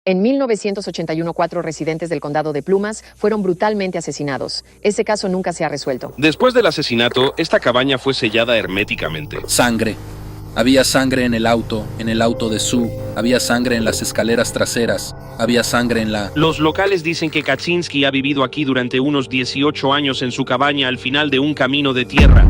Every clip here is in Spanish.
En 1981, 4 residentes del condado de Plumas fueron brutalmente asesinados. Ese caso nunca se ha resuelto. Después del asesinato, esta cabaña fue sellada herméticamente. Sangre. Había sangre en el auto de Sue. Había sangre en las escaleras traseras. Había sangre en la... Los locales dicen que Kaczynski ha vivido aquí durante unos 18 años en su cabaña al final de un camino de tierra.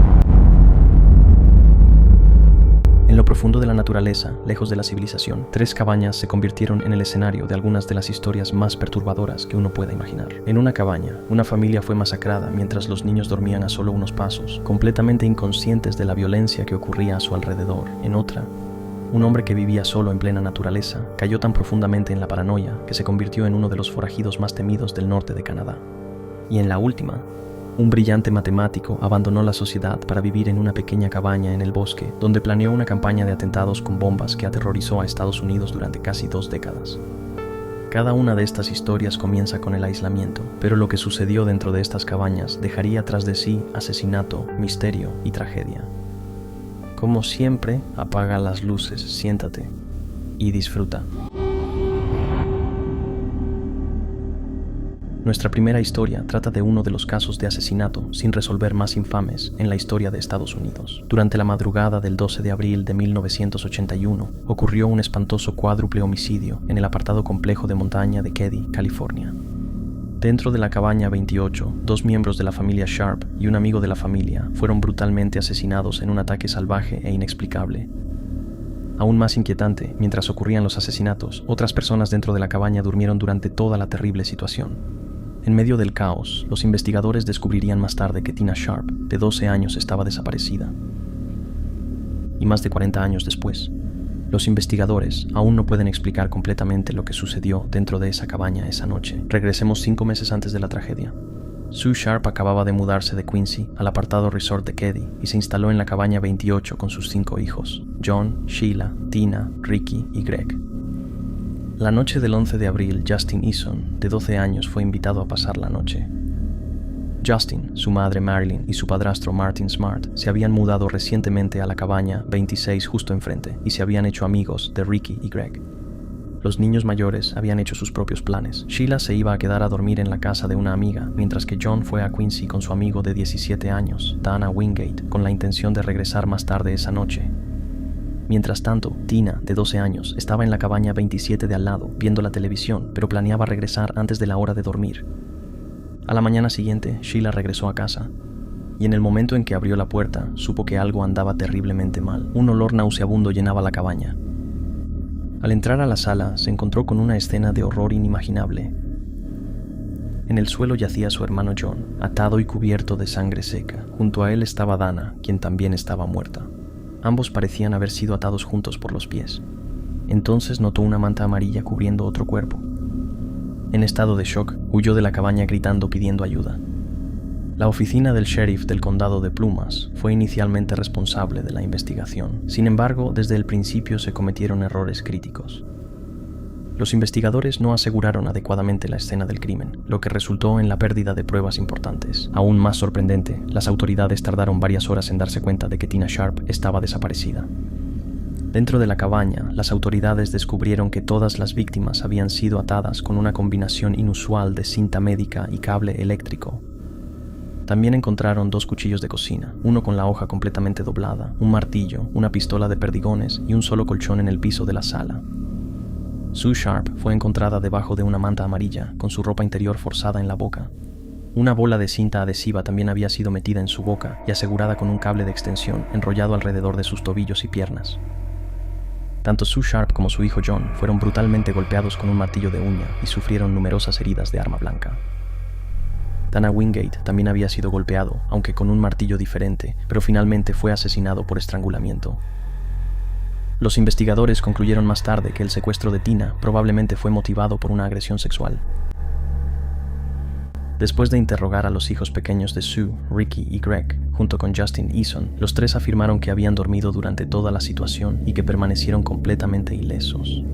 En lo profundo de la naturaleza, lejos de la civilización, 3 cabañas se convirtieron en el escenario de algunas de las historias más perturbadoras que uno pueda imaginar. En una cabaña, una familia fue masacrada mientras los niños dormían a solo unos pasos, completamente inconscientes de la violencia que ocurría a su alrededor. En otra, un hombre que vivía solo en plena naturaleza cayó tan profundamente en la paranoia que se convirtió en uno de los forajidos más temidos del norte de Canadá. Y en la última, un brillante matemático abandonó la sociedad para vivir en una pequeña cabaña en el bosque, donde planeó una campaña de atentados con bombas que aterrorizó a Estados Unidos durante casi 2 décadas. Cada una de estas historias comienza con el aislamiento, pero lo que sucedió dentro de estas cabañas dejaría tras de sí asesinato, misterio y tragedia. Como siempre, apaga las luces, siéntate y disfruta. Nuestra primera historia trata de uno de los casos de asesinato sin resolver más infames en la historia de Estados Unidos. Durante la madrugada del 12 de abril de 1981, ocurrió un espantoso cuádruple homicidio en el apartado complejo de montaña de Keddie, California. Dentro de la cabaña 28, 2 miembros de la familia Sharp y un amigo de la familia fueron brutalmente asesinados en un ataque salvaje e inexplicable. Aún más inquietante, mientras ocurrían los asesinatos, otras personas dentro de la cabaña durmieron durante toda la terrible situación. En medio del caos, los investigadores descubrirían más tarde que Tina Sharp, de 12 años, estaba desaparecida. Y más de 40 años después, los investigadores aún no pueden explicar completamente lo que sucedió dentro de esa cabaña esa noche. Regresemos 5 meses antes de la tragedia. Sue Sharp acababa de mudarse de Quincy al apartado resort de Keddie y se instaló en la cabaña 28 con sus 5 hijos, John, Sheila, Tina, Ricky y Greg. La noche del 11 de abril, Justin Eason, de 12 años, fue invitado a pasar la noche. Justin, su madre Marilyn y su padrastro Martin Smart se habían mudado recientemente a la cabaña 26 justo enfrente y se habían hecho amigos de Ricky y Greg. Los niños mayores habían hecho sus propios planes. Sheila se iba a quedar a dormir en la casa de una amiga, mientras que John fue a Quincy con su amigo de 17 años, Dana Wingate, con la intención de regresar más tarde esa noche. Mientras tanto, Tina, de 12 años, estaba en la cabaña 27 de al lado, viendo la televisión, pero planeaba regresar antes de la hora de dormir. A la mañana siguiente, Sheila regresó a casa, y en el momento en que abrió la puerta, supo que algo andaba terriblemente mal. Un olor nauseabundo llenaba la cabaña. Al entrar a la sala, se encontró con una escena de horror inimaginable. En el suelo yacía su hermano John, atado y cubierto de sangre seca. Junto a él estaba Dana, quien también estaba muerta. Ambos parecían haber sido atados juntos por los pies. Entonces notó una manta amarilla cubriendo otro cuerpo. En estado de shock, huyó de la cabaña gritando pidiendo ayuda. La oficina del sheriff del condado de Plumas fue inicialmente responsable de la investigación. Sin embargo, desde el principio se cometieron errores críticos. Los investigadores no aseguraron adecuadamente la escena del crimen, lo que resultó en la pérdida de pruebas importantes. Aún más sorprendente, las autoridades tardaron varias horas en darse cuenta de que Tina Sharp estaba desaparecida. Dentro de la cabaña, las autoridades descubrieron que todas las víctimas habían sido atadas con una combinación inusual de cinta médica y cable eléctrico. También encontraron 2 cuchillos de cocina, uno con la hoja completamente doblada, un martillo, una pistola de perdigones y un solo colchón en el piso de la sala. Sue Sharp fue encontrada debajo de una manta amarilla, con su ropa interior forzada en la boca. Una bola de cinta adhesiva también había sido metida en su boca y asegurada con un cable de extensión enrollado alrededor de sus tobillos y piernas. Tanto Sue Sharp como su hijo John fueron brutalmente golpeados con un martillo de uña y sufrieron numerosas heridas de arma blanca. Dana Wingate también había sido golpeado, aunque con un martillo diferente, pero finalmente fue asesinado por estrangulamiento. Los investigadores concluyeron más tarde que el secuestro de Tina probablemente fue motivado por una agresión sexual. Después de interrogar a los hijos pequeños de Sue, Ricky y Greg, junto con Justin Eason, los 3 afirmaron que habían dormido durante toda la situación y que permanecieron completamente ilesos.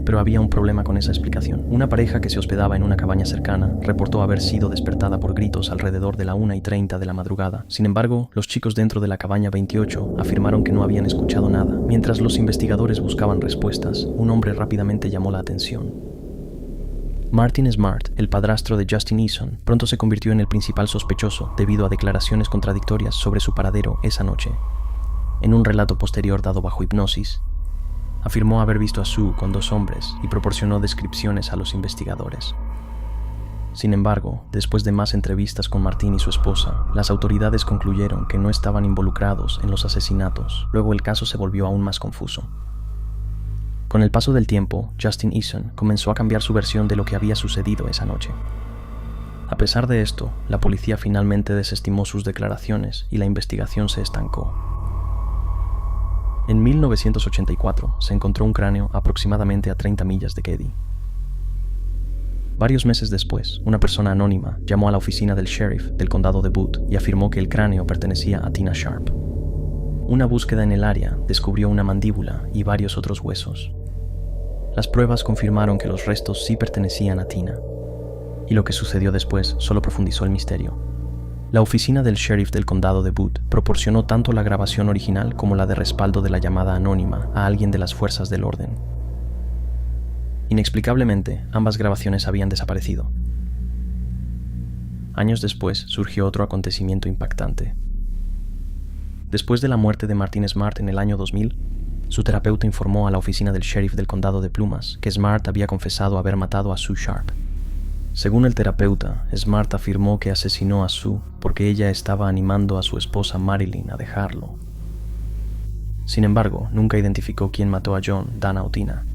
pero había un problema con esa explicación. Una pareja que se hospedaba en una cabaña cercana reportó haber sido despertada por gritos alrededor de la 1:30 de la madrugada. Sin embargo, los chicos dentro de la cabaña 28 afirmaron que no habían escuchado nada. Mientras los investigadores buscaban respuestas, un hombre rápidamente llamó la atención. Martin Smart, el padrastro de Justin Eason, pronto se convirtió en el principal sospechoso debido a declaraciones contradictorias sobre su paradero esa noche. En un relato posterior dado bajo hipnosis, afirmó haber visto a Sue con 2 hombres y proporcionó descripciones a los investigadores. Sin embargo, después de más entrevistas con Martin y su esposa, las autoridades concluyeron que no estaban involucrados en los asesinatos. Luego el caso se volvió aún más confuso. Con el paso del tiempo, Justin Eason comenzó a cambiar su versión de lo que había sucedido esa noche. A pesar de esto, la policía finalmente desestimó sus declaraciones y la investigación se estancó. En 1984 se encontró un cráneo aproximadamente a 30 millas de Keddie. Varios meses después, una persona anónima llamó a la oficina del sheriff del condado de Butte y afirmó que el cráneo pertenecía a Tina Sharp. Una búsqueda en el área descubrió una mandíbula y varios otros huesos. Las pruebas confirmaron que los restos sí pertenecían a Tina, y lo que sucedió después solo profundizó el misterio. La oficina del sheriff del condado de Butte proporcionó tanto la grabación original como la de respaldo de la llamada anónima a alguien de las fuerzas del orden. Inexplicablemente, ambas grabaciones habían desaparecido. Años después surgió otro acontecimiento impactante. Después de la muerte de Martin Smart en el año 2000, su terapeuta informó a la oficina del sheriff del condado de Plumas que Smart había confesado haber matado a Sue Sharp. Según el terapeuta, Smart afirmó que asesinó a Sue porque ella estaba animando a su esposa Marilyn a dejarlo. Sin embargo, nunca identificó quién mató a John, Dana o Tina.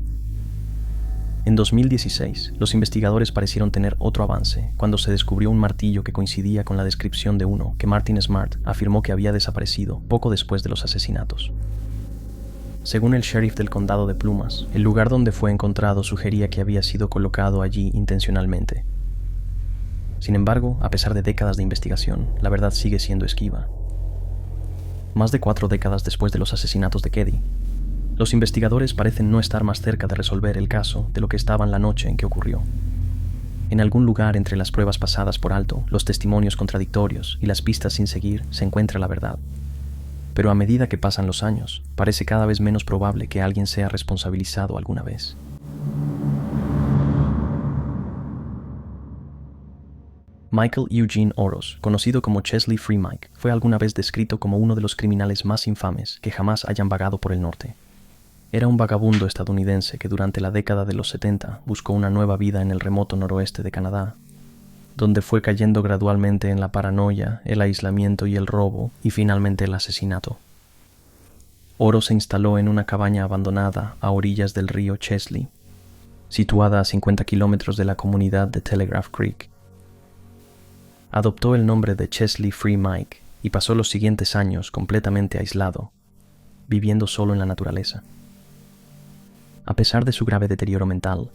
En 2016, los investigadores parecieron tener otro avance cuando se descubrió un martillo que coincidía con la descripción de uno que Martin Smart afirmó que había desaparecido poco después de los asesinatos. Según el sheriff del condado de Plumas, el lugar donde fue encontrado sugería que había sido colocado allí intencionalmente. Sin embargo, a pesar de décadas de investigación, la verdad sigue siendo esquiva. Más de 4 décadas después de los asesinatos de Keddie, los investigadores parecen no estar más cerca de resolver el caso de lo que estaban la noche en que ocurrió. En algún lugar entre las pruebas pasadas por alto, los testimonios contradictorios y las pistas sin seguir se encuentra la verdad. Pero a medida que pasan los años, parece cada vez menos probable que alguien sea responsabilizado alguna vez. Michael Eugene Oros, conocido como Chesley Free Mike, fue alguna vez descrito como uno de los criminales más infames que jamás hayan vagado por el norte. Era un vagabundo estadounidense que durante la década de los 70 buscó una nueva vida en el remoto noroeste de Canadá, donde fue cayendo gradualmente en la paranoia, el aislamiento y el robo, y finalmente el asesinato. Oro se instaló en una cabaña abandonada a orillas del río Chesley, situada a 50 kilómetros de la comunidad de Telegraph Creek. Adoptó el nombre de Chesley Free Mike y pasó los siguientes años completamente aislado, viviendo solo en la naturaleza. A pesar de su grave deterioro mental,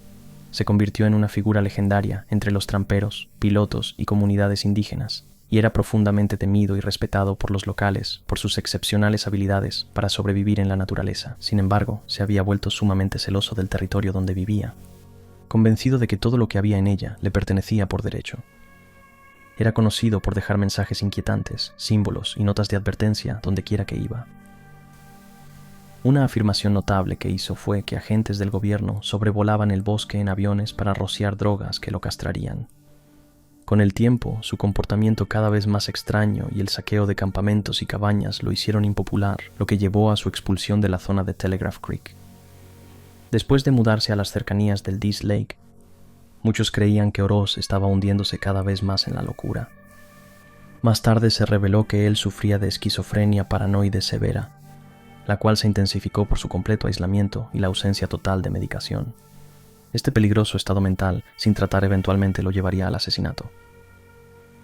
se convirtió en una figura legendaria entre los tramperos, pilotos y comunidades indígenas, y era profundamente temido y respetado por los locales por sus excepcionales habilidades para sobrevivir en la naturaleza. Sin embargo, se había vuelto sumamente celoso del territorio donde vivía, convencido de que todo lo que había en ella le pertenecía por derecho. Era conocido por dejar mensajes inquietantes, símbolos y notas de advertencia donde quiera que iba. Una afirmación notable que hizo fue que agentes del gobierno sobrevolaban el bosque en aviones para rociar drogas que lo castrarían. Con el tiempo, su comportamiento cada vez más extraño y el saqueo de campamentos y cabañas lo hicieron impopular, lo que llevó a su expulsión de la zona de Telegraph Creek. Después de mudarse a las cercanías del Dease Lake, muchos creían que Oroz estaba hundiéndose cada vez más en la locura. Más tarde se reveló que él sufría de esquizofrenia paranoide severa, la cual se intensificó por su completo aislamiento y la ausencia total de medicación. Este peligroso estado mental, sin tratar eventualmente, lo llevaría al asesinato.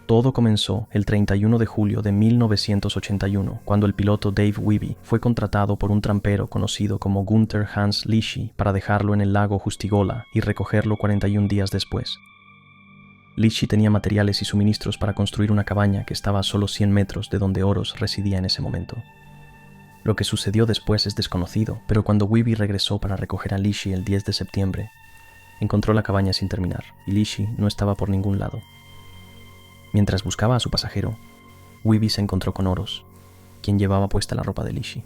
Todo comenzó el 31 de julio de 1981, cuando el piloto Dave Wiebe fue contratado por un trampero conocido como Gunther Hans Lishi para dejarlo en el lago Justigola y recogerlo 41 días después. Lishi tenía materiales y suministros para construir una cabaña que estaba a solo 100 metros de donde Oros residía en ese momento. Lo que sucedió después es desconocido, pero cuando Wiebe regresó para recoger a Lishi el 10 de septiembre, encontró la cabaña sin terminar y Lishi no estaba por ningún lado. Mientras buscaba a su pasajero, Wiebe se encontró con Oros, quien llevaba puesta la ropa de Lishi.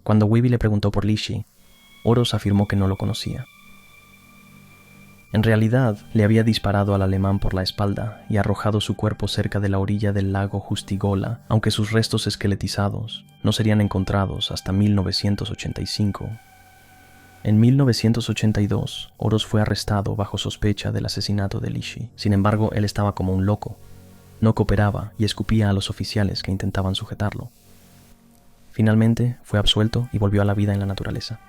Cuando Wiebe le preguntó por Lishi, Oros afirmó que no lo conocía. En realidad, le había disparado al alemán por la espalda y arrojado su cuerpo cerca de la orilla del lago Justigola, aunque sus restos esqueletizados no serían encontrados hasta 1985. En 1982, Oros fue arrestado bajo sospecha del asesinato de Lishi. Sin embargo, él estaba como un loco. No cooperaba y escupía a los oficiales que intentaban sujetarlo. Finalmente, fue absuelto y volvió a la vida en la naturaleza.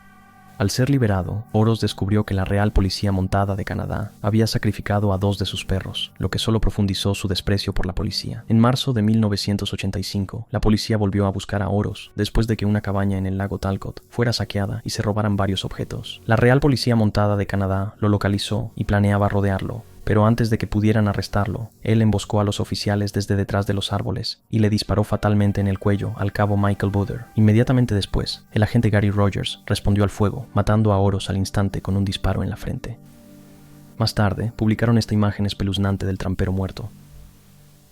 Al ser liberado, Oros descubrió que la Real Policía Montada de Canadá había sacrificado a 2 de sus perros, lo que solo profundizó su desprecio por la policía. En marzo de 1985, la policía volvió a buscar a Oros después de que una cabaña en el lago Talcott fuera saqueada y se robaran varios objetos. La Real Policía Montada de Canadá lo localizó y planeaba rodearlo, pero antes de que pudieran arrestarlo, él emboscó a los oficiales desde detrás de los árboles y le disparó fatalmente en el cuello al cabo Michael Buder. Inmediatamente después, el agente Gary Rogers respondió al fuego, matando a Oros al instante con un disparo en la frente. Más tarde, publicaron esta imagen espeluznante del trampero muerto.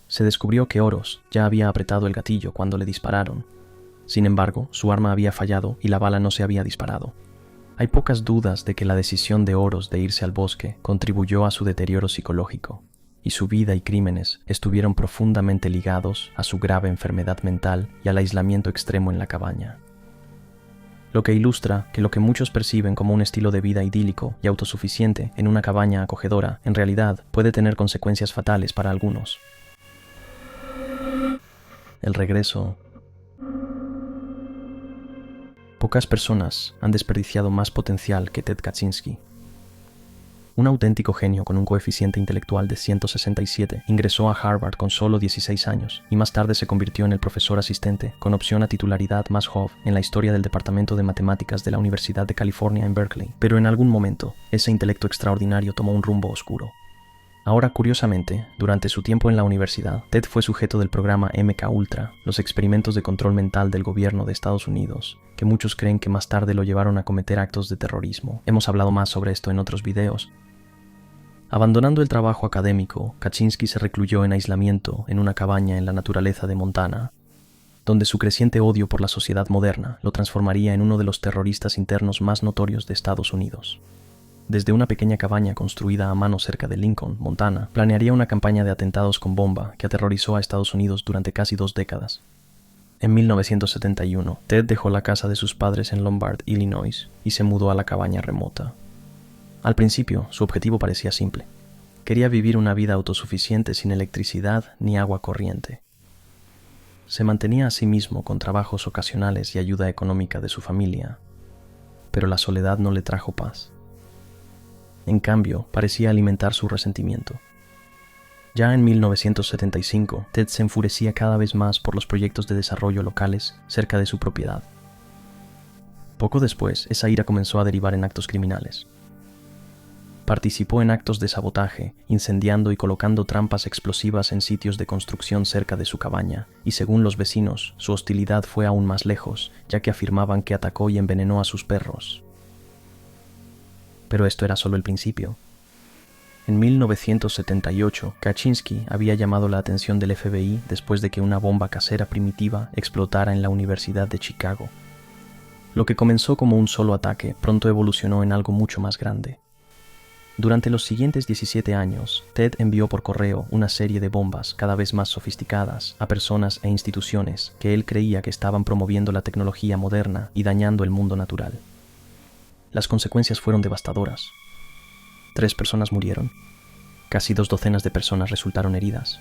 Se descubrió que Oros ya había apretado el gatillo cuando le dispararon. Sin embargo, su arma había fallado y la bala no se había disparado. Hay pocas dudas de que la decisión de Oros de irse al bosque contribuyó a su deterioro psicológico, y su vida y crímenes estuvieron profundamente ligados a su grave enfermedad mental y al aislamiento extremo en la cabaña. Lo que ilustra que lo que muchos perciben como un estilo de vida idílico y autosuficiente en una cabaña acogedora, en realidad puede tener consecuencias fatales para algunos. El regreso. Pocas personas han desperdiciado más potencial que Ted Kaczynski. Un auténtico genio con un coeficiente intelectual de 167, ingresó a Harvard con solo 16 años y más tarde se convirtió en el profesor asistente con opción a titularidad más joven en la historia del Departamento de Matemáticas de la Universidad de California en Berkeley. Pero en algún momento, ese intelecto extraordinario tomó un rumbo oscuro. Ahora, curiosamente, durante su tiempo en la universidad, Ted fue sujeto del programa MK-Ultra, los experimentos de control mental del gobierno de Estados Unidos, que muchos creen que más tarde lo llevaron a cometer actos de terrorismo. Hemos hablado más sobre esto en otros videos. Abandonando el trabajo académico, Kaczynski se recluyó en aislamiento en una cabaña en la naturaleza de Montana, donde su creciente odio por la sociedad moderna lo transformaría en uno de los terroristas internos más notorios de Estados Unidos. Desde una pequeña cabaña construida a mano cerca de Lincoln, Montana, planearía una campaña de atentados con bomba que aterrorizó a Estados Unidos durante casi 2 décadas. En 1971, Ted dejó la casa de sus padres en Lombard, Illinois, y se mudó a la cabaña remota. Al principio, su objetivo parecía simple. Quería vivir una vida autosuficiente sin electricidad ni agua corriente. Se mantenía a sí mismo con trabajos ocasionales y ayuda económica de su familia, pero la soledad no le trajo paz. En cambio, parecía alimentar su resentimiento. Ya en 1975, Ted se enfurecía cada vez más por los proyectos de desarrollo locales cerca de su propiedad. Poco después, esa ira comenzó a derivar en actos criminales. Participó en actos de sabotaje, incendiando y colocando trampas explosivas en sitios de construcción cerca de su cabaña, y según los vecinos, su hostilidad fue aún más lejos, ya que afirmaban que atacó y envenenó a sus perros. Pero esto era solo el principio. En 1978, Kaczynski había llamado la atención del FBI después de que una bomba casera primitiva explotara en la Universidad de Chicago. Lo que comenzó como un solo ataque pronto evolucionó en algo mucho más grande. Durante los siguientes 17 años, Ted envió por correo una serie de bombas cada vez más sofisticadas a personas e instituciones que él creía que estaban promoviendo la tecnología moderna y dañando el mundo natural. Las consecuencias fueron devastadoras. 3 personas murieron, casi 2 docenas de personas resultaron heridas,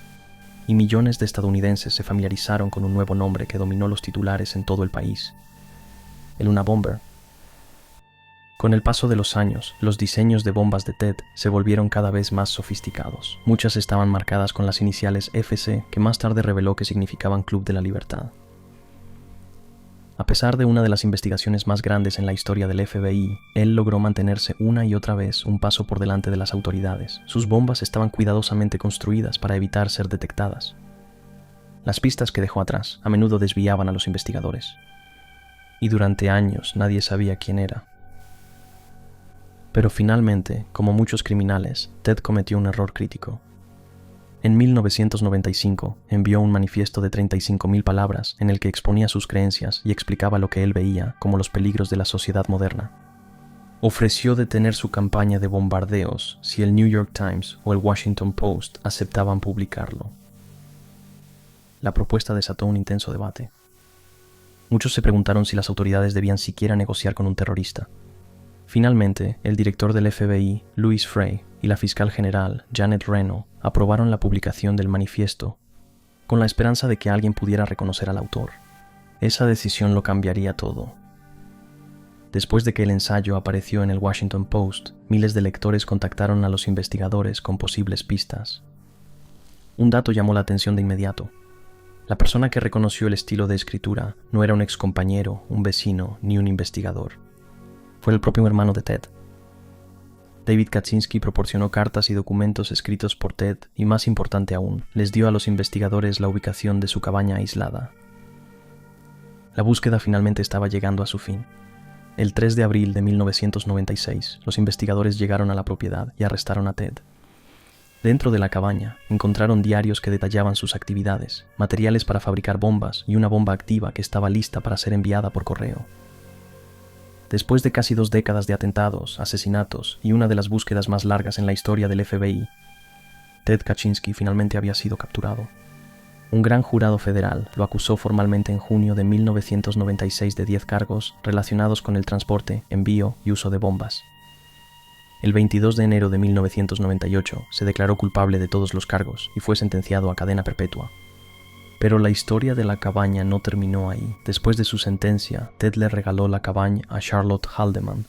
y millones de estadounidenses se familiarizaron con un nuevo nombre que dominó los titulares en todo el país: el Unabomber. Con el paso de los años, los diseños de bombas de Ted se volvieron cada vez más sofisticados. Muchas estaban marcadas con las iniciales FC, que más tarde reveló que significaban Club de la Libertad. A pesar de una de las investigaciones más grandes en la historia del FBI, él logró mantenerse una y otra vez un paso por delante de las autoridades. Sus bombas estaban cuidadosamente construidas para evitar ser detectadas. Las pistas que dejó atrás a menudo desviaban a los investigadores. y durante años nadie sabía quién era. Pero finalmente, como muchos criminales, Ted cometió un error crítico. En 1995 envió un manifiesto de 35.000 palabras en el que exponía sus creencias y explicaba lo que él veía como los peligros de la sociedad moderna. Ofreció detener su campaña de bombardeos si el New York Times o el Washington Post aceptaban publicarlo. La propuesta desató un intenso debate. Muchos se preguntaron si las autoridades debían siquiera negociar con un terrorista. Finalmente, el director del FBI, Louis Freeh, y la fiscal general, Janet Reno, aprobaron la publicación del manifiesto, con la esperanza de que alguien pudiera reconocer al autor. Esa decisión lo cambiaría todo. Después de que el ensayo apareció en el Washington Post, miles de lectores contactaron a los investigadores con posibles pistas. Un dato llamó la atención de inmediato. La persona que reconoció el estilo de escritura no era un excompañero, un vecino, ni un investigador. Fue el propio hermano de Ted. David Kaczynski proporcionó cartas y documentos escritos por Ted y, más importante aún, les dio a los investigadores la ubicación de su cabaña aislada. La búsqueda finalmente estaba llegando a su fin. El 3 de abril de 1996, los investigadores llegaron a la propiedad y arrestaron a Ted. Dentro de la cabaña, encontraron diarios que detallaban sus actividades, materiales para fabricar bombas y una bomba activa que estaba lista para ser enviada por correo. Después de casi 2 décadas de atentados, asesinatos y una de las búsquedas más largas en la historia del FBI, Ted Kaczynski finalmente había sido capturado. Un gran jurado federal lo acusó formalmente en junio de 1996 de 10 cargos relacionados con el transporte, envío y uso de bombas. El 22 de enero de 1998 se declaró culpable de todos los cargos y fue sentenciado a cadena perpetua. Pero la historia de la cabaña no terminó ahí. Después de su sentencia, Ted le regaló la cabaña a Charlotte Haldeman,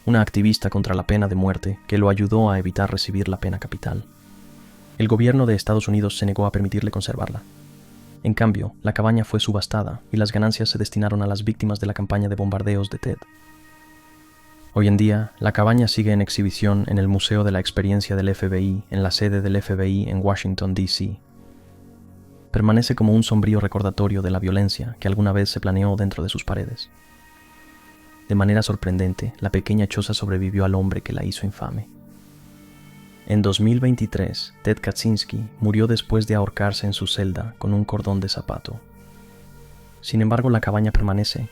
una activista contra la pena de muerte que lo ayudó a evitar recibir la pena capital. El gobierno de Estados Unidos se negó a permitirle conservarla. En cambio, la cabaña fue subastada y las ganancias se destinaron a las víctimas de la campaña de bombardeos de Ted. Hoy en día, la cabaña sigue en exhibición en el Museo de la Experiencia del FBI, en la sede del FBI en Washington, D.C. Permanece como un sombrío recordatorio de la violencia que alguna vez se planeó dentro de sus paredes. De manera sorprendente, la pequeña choza sobrevivió al hombre que la hizo infame. En 2023, Ted Kaczynski murió después de ahorcarse en su celda con un cordón de zapato. Sin embargo, la cabaña permanece,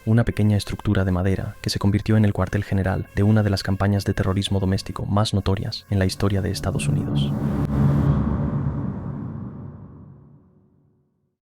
una pequeña estructura de madera que se convirtió en el cuartel general de una de las campañas de terrorismo doméstico más notorias en la historia de Estados Unidos.